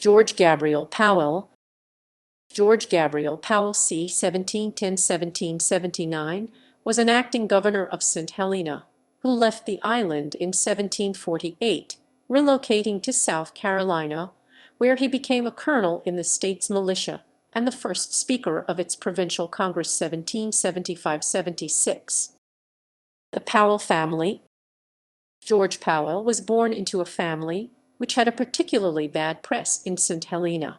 George Gabriel Powell. George Gabriel Powell c. 1710–1779 was an acting governor of St Helena, who left the island in 1748, relocating to South Carolina, where he became a colonel in the state's militia and the first speaker of its Provincial Congress 1775–76. The Powell family. George Powell was born into a family which had a particularly bad press in St Helena.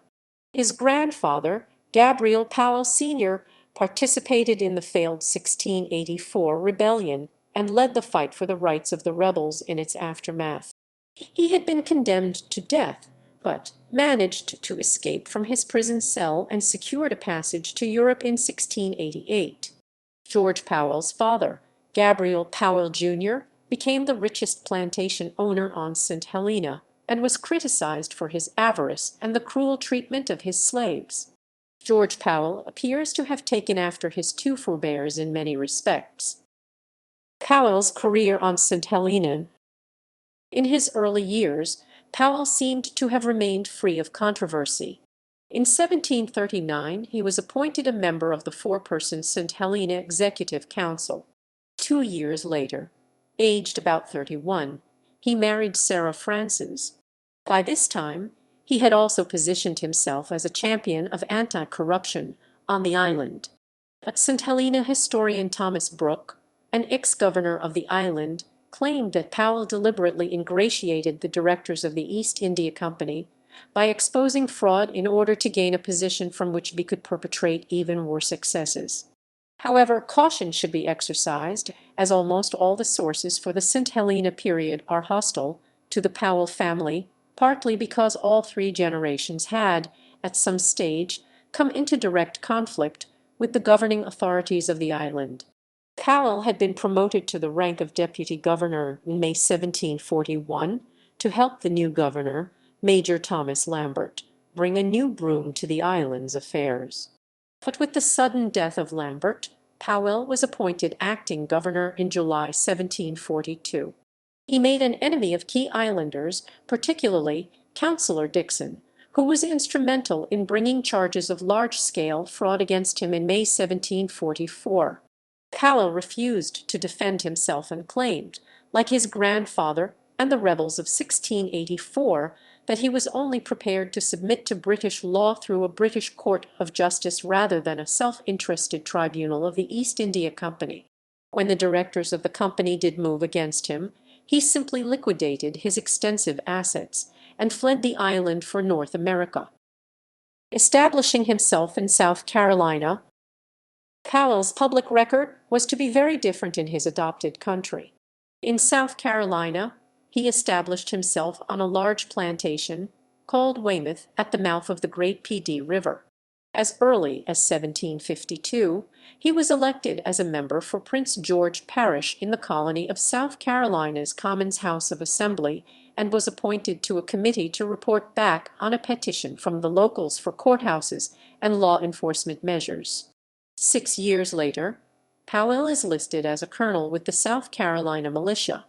His grandfather, Gabriel Powell Sr., participated in the failed 1684 rebellion and led the fight for the rights of the rebels in its aftermath. He had been condemned to death, but managed to escape from his prison cell and secured a passage to Europe in 1688. George Powell's father, Gabriel Powell Jr., became the richest plantation owner on St Helena, and was criticized for his avarice and the cruel treatment of his slaves. George Powell appears to have taken after his two forebears in many respects. Powell's career on St Helena. In his early years, Powell seemed to have remained free of controversy. In 1739, he was appointed a member of the four-person St Helena Executive Council. 2 years later, aged about 31, he married Sarah Francis. By this time, he had also positioned himself as a champion of anti-corruption on the island. But St Helena historian Thomas Brooke, an ex-governor of the island, claimed that Powell deliberately ingratiated the directors of the East India Company by exposing fraud in order to gain a position from which he could perpetrate even worse excesses. However, caution should be exercised, as almost all the sources for the St Helena period are hostile to the Powell family, partly because all three generations had, at some stage, come into direct conflict with the governing authorities of the island. Powell had been promoted to the rank of deputy governor in May 1741 to help the new governor, Major Thomas Lambert, bring a new broom to the island's affairs. But with the sudden death of Lambert, Powell was appointed acting governor in July 1742. He made an enemy of key islanders, particularly Councillor Dixon, who was instrumental in bringing charges of large-scale fraud against him in May 1744. Powell refused to defend himself and claimed, like his grandfather and the rebels of 1684, that he was only prepared to submit to British law through a British court of justice rather than a self-interested tribunal of the East India Company. When the directors of the company did move against him, he simply liquidated his extensive assets and fled the island for North America. Establishing himself in South Carolina, Powell's public record was to be very different in his adopted country. In South Carolina, he established himself on a large plantation called Weymouth at the mouth of the Great PD River. As early as 1752, he was elected as a member for Prince George Parish in the colony of South Carolina's Commons House of Assembly and was appointed to a committee to report back on a petition from the locals for courthouses and law enforcement measures. 6 years later, Powell is listed as a colonel with the South Carolina militia.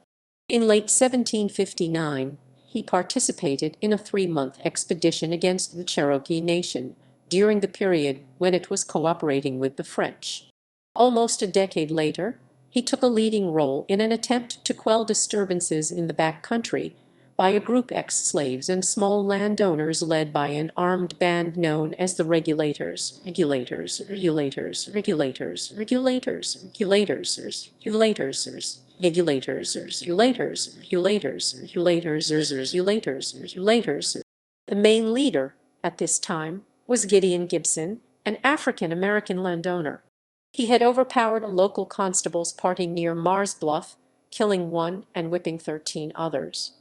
In late 1759, he participated in a 3-month expedition against the Cherokee Nation during the period when it was cooperating with the French. Almost a decade later, he took a leading role in an attempt to quell disturbances in the back country by a group ex-slaves and small landowners led by an armed band known as the Regulators. The main leader at this time was Gideon Gibson, an African-American landowner. He had overpowered a local constable's party near Mars Bluff, killing 1 and whipping 13 others.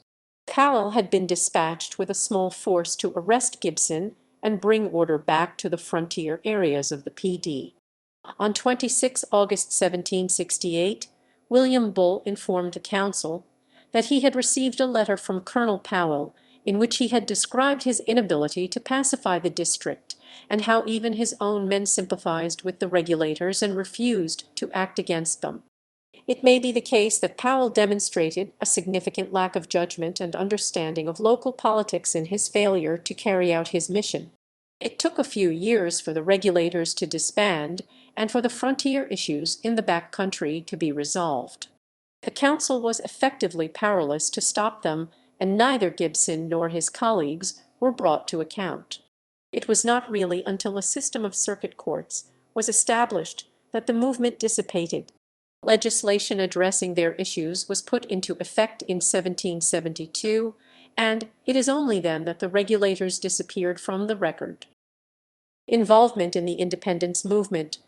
Powell had been dispatched with a small force to arrest Gibson and bring order back to the frontier areas of the PD. On 26 August 1768, William Bull informed the council that he had received a letter from Colonel Powell in which he had described his inability to pacify the district and how even his own men sympathized with the Regulators and refused to act against them. It may be the case that Powell demonstrated a significant lack of judgment and understanding of local politics in his failure to carry out his mission. It took a few years for the regulators to disband and for the frontier issues in the back country to be resolved. The council was effectively powerless to stop them, and neither Gibson nor his colleagues were brought to account. It was not really until a system of circuit courts was established that the movement dissipated. Legislation addressing their issues was put into effect in 1772, and it is only then that the regulators disappeared from the record. Involvement in the independence movement.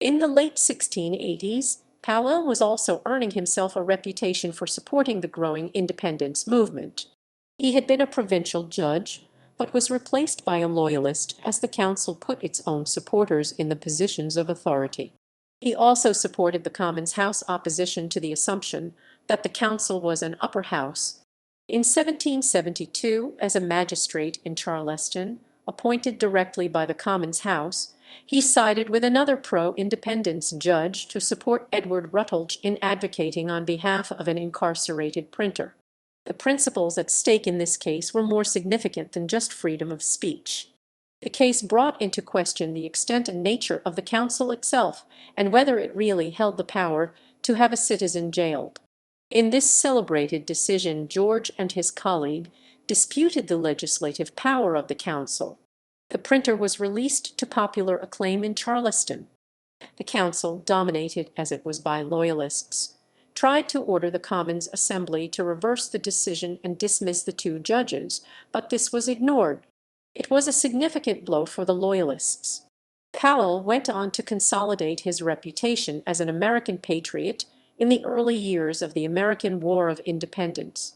In the late 1680s, Powell was also earning himself a reputation for supporting the growing independence movement. He had been a provincial judge, but was replaced by a loyalist as the council put its own supporters in the positions of authority. He also supported the Commons House opposition to the assumption that the council was an upper house. In 1772, as a magistrate in Charleston, appointed directly by the Commons House, he sided with another pro-independence judge to support Edward Rutledge in advocating on behalf of an incarcerated printer. The principles at stake in this case were more significant than just freedom of speech. The case brought into question the extent and nature of the council itself, and whether it really held the power to have a citizen jailed. In this celebrated decision, George and his colleague disputed the legislative power of the council. The printer was released to popular acclaim in Charleston. The council, dominated as it was by loyalists, tried to order the Commons Assembly to reverse the decision and dismiss the two judges, but this was ignored. It was a significant blow for the loyalists. Powell went on to consolidate his reputation as an American patriot in the early years of the American War of Independence.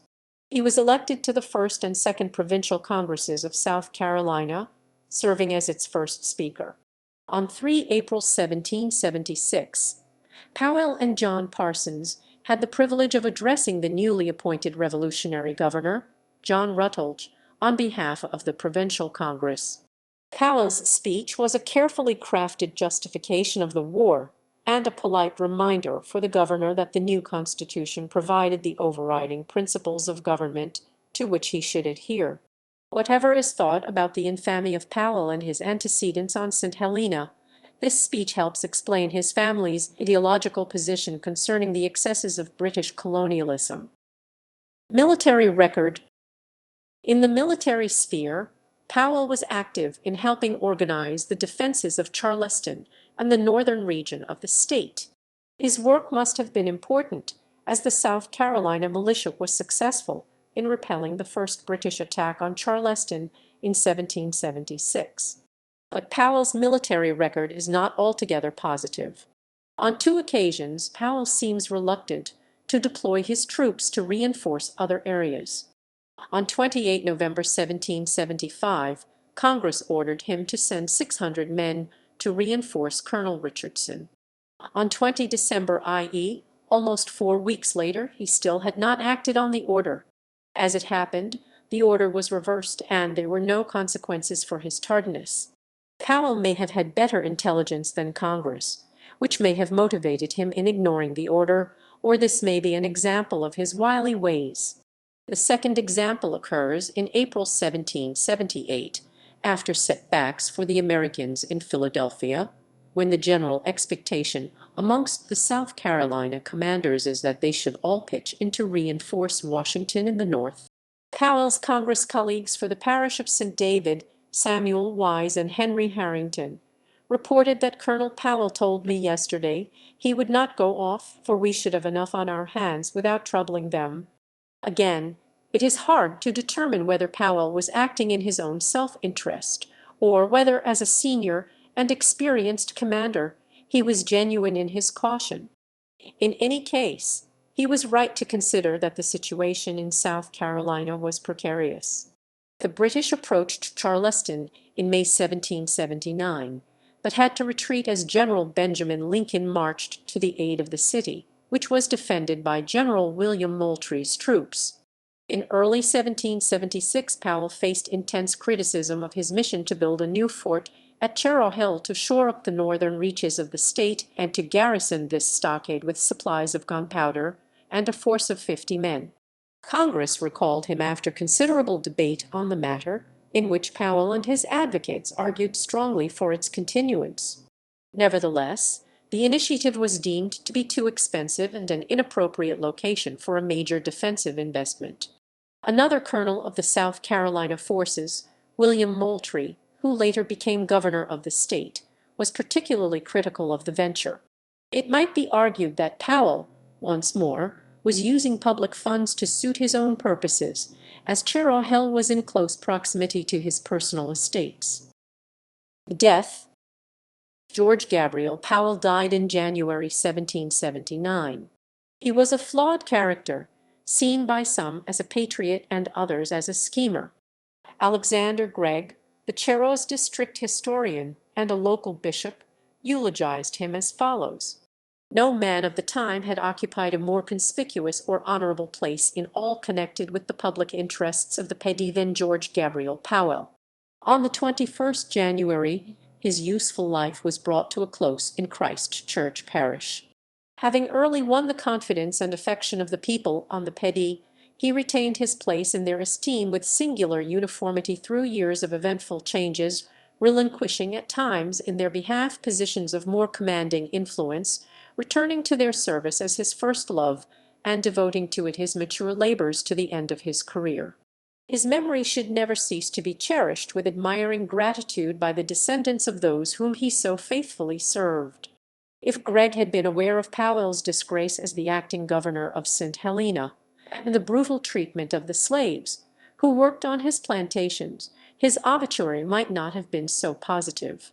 He was elected to the first and second Provincial Congresses of South Carolina, serving as its first speaker. On 3 April 1776, Powell and John Parsons had the privilege of addressing the newly appointed Revolutionary governor, John Rutledge, on behalf of the Provincial Congress. Powell's speech was a carefully crafted justification of the war and a polite reminder for the governor that the new Constitution provided the overriding principles of government to which he should adhere. Whatever is thought about the infamy of Powell and his antecedents on St Helena, this speech helps explain his family's ideological position concerning the excesses of British colonialism. Military record. In the military sphere, Powell was active in helping organize the defenses of Charleston and the northern region of the state. His work must have been important, as the South Carolina militia was successful in repelling the first British attack on Charleston in 1776. But Powell's military record is not altogether positive. On two occasions, Powell seems reluctant to deploy his troops to reinforce other areas. On 28 November 1775, Congress ordered him to send 600 men to reinforce Colonel Richardson. On 20 December, i.e., almost 4 weeks later, he still had not acted on the order. As it happened, the order was reversed and there were no consequences for his tardiness. Powell may have had better intelligence than Congress, which may have motivated him in ignoring the order, or this may be an example of his wily ways. The second example occurs in April 1778, after setbacks for the Americans in Philadelphia, when the general expectation amongst the South Carolina commanders is that they should all pitch in to reinforce Washington in the north. Powell's Congress colleagues for the parish of St. David, Samuel Wise and Henry Harrington, reported that Colonel Powell told me yesterday he would not go off, for we should have enough on our hands without troubling them. Again, it is hard to determine whether Powell was acting in his own self-interest, or whether, as a senior and experienced commander, he was genuine in his caution. In any case, he was right to consider that the situation in South Carolina was precarious. The British approached Charleston in May 1779, but had to retreat as General Benjamin Lincoln marched to the aid of the city, which was defended by General William Moultrie's troops. In early 1776, Powell faced intense criticism of his mission to build a new fort at Cherry Hill to shore up the northern reaches of the state and to garrison this stockade with supplies of gunpowder and a force of 50 men. Congress recalled him after considerable debate on the matter, in which Powell and his advocates argued strongly for its continuance. Nevertheless, the initiative was deemed to be too expensive and an inappropriate location for a major defensive investment. Another colonel of the South Carolina forces, William Moultrie, who later became governor of the state, was particularly critical of the venture. It might be argued that Powell, once more, was using public funds to suit his own purposes, as Cherry Hill was in close proximity to his personal estates. Death. George Gabriel Powell died in January 1779. He was a flawed character, seen by some as a patriot and others as a schemer. Alexander Gregg, the Cherry's district historian and a local bishop, eulogized him as follows: "No man of the time had occupied a more conspicuous or honorable place in all connected with the public interests of the Pedee than George Gabriel Powell." On the 21st January, his useful life was brought to a close in Christ Church parish. Having early won the confidence and affection of the people on the Pedee, he retained his place in their esteem with singular uniformity through years of eventful changes, relinquishing at times in their behalf positions of more commanding influence, returning to their service as his first love, and devoting to it his mature labors to the end of his career. His memory should never cease to be cherished with admiring gratitude by the descendants of those whom he so faithfully served. If Gregg had been aware of Powell's disgrace as the acting governor of St Helena, and the brutal treatment of the slaves who worked on his plantations, his obituary might not have been so positive.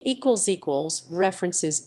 References